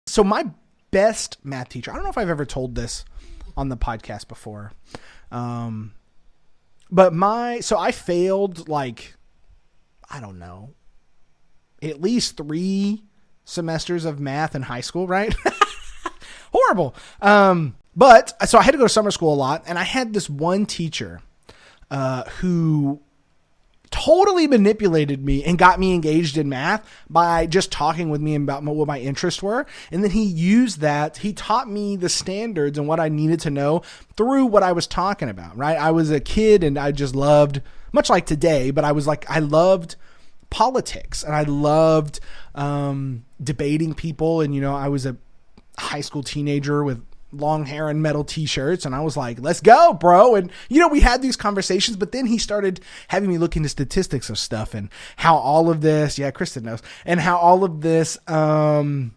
So my best math teacher, I don't know if I've ever told this on the podcast before. So I failed I don't know, at least 3 semesters of math in high school, right? Horrible. But so I had to go to summer school a lot, and I had this one teacher who totally manipulated me and got me engaged in math by just talking with me about what my interests were. And then he used that. He taught me the standards and what I needed to know through what I was talking about, right? I was a kid and I just loved, much like today, but I loved politics and I loved debating people. And, I was a high school teenager with long hair and metal t-shirts. And I was like, let's go, bro. And, we had these conversations, but then he started having me look into statistics of stuff and how all of this, Kristen knows, and how all of this kind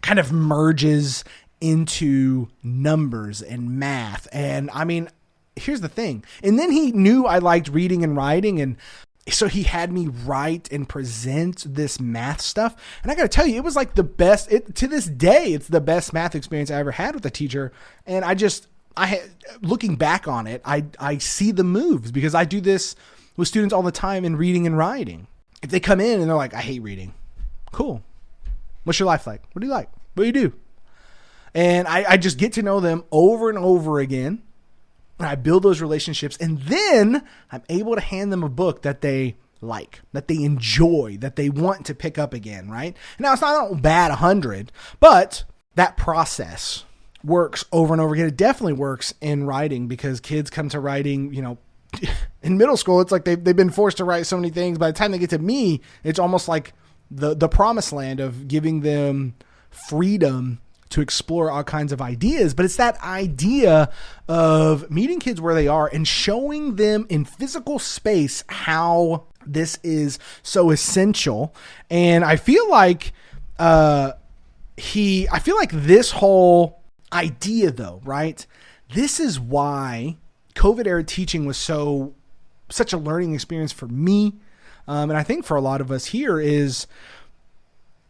of merges into numbers and math. And I mean, here's the thing. And then he knew I liked reading and writing, and so he had me write and present this math stuff. And I got to tell you, it was like the best, to this day, it's the best math experience I ever had with a teacher. And looking back on it, I see the moves because I do this with students all the time in reading and writing. If they come in and they're like, I hate reading. Cool. What's your life like? What do you like? What do you do? And I just get to know them over and over again. And I build those relationships, and then I'm able to hand them a book that they like, that they enjoy, that they want to pick up again, right? Now, it's not bad 100, but that process works over and over again. It definitely works in writing because kids come to writing, in middle school, it's like they've been forced to write so many things. By the time they get to me, it's almost like the promised land of giving them freedom to explore all kinds of ideas. But it's that idea of meeting kids where they are and showing them in physical space how this is so essential. And I feel like this whole idea though, right? This is why COVID era teaching was such a learning experience for me. And I think for a lot of us here is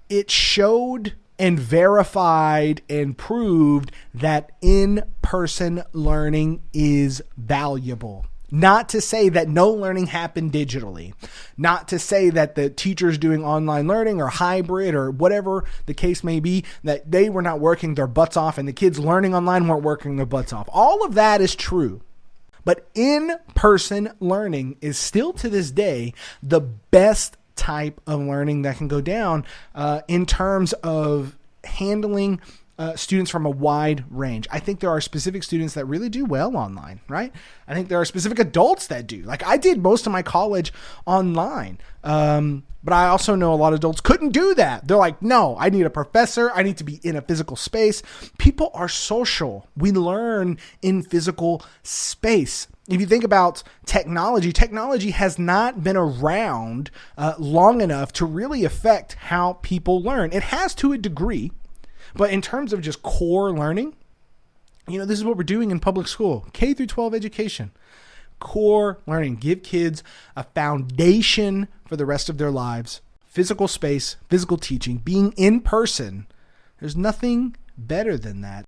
it showed and verified and proved that in-person learning is valuable. Not to say that no learning happened digitally. Not to say that the teachers doing online learning or hybrid or whatever the case may be, that they were not working their butts off and the kids learning online weren't working their butts off. All of that is true. But in-person learning is still to this day the best type of learning that can go down in terms of handling students from a wide range. I think there are specific students that really do well online, right? I think there are specific adults that do. Like I did most of my college online, but I also know a lot of adults couldn't do that. They're like, no, I need a professor. I need to be in a physical space. People are social. We learn in physical space. If you think about technology has not been around long enough to really affect how people learn. It has to a degree, but in terms of just core learning, this is what we're doing in public school, K through 12 education. Core learning, give kids a foundation for the rest of their lives. Physical space, physical teaching, being in person. There's nothing better than that.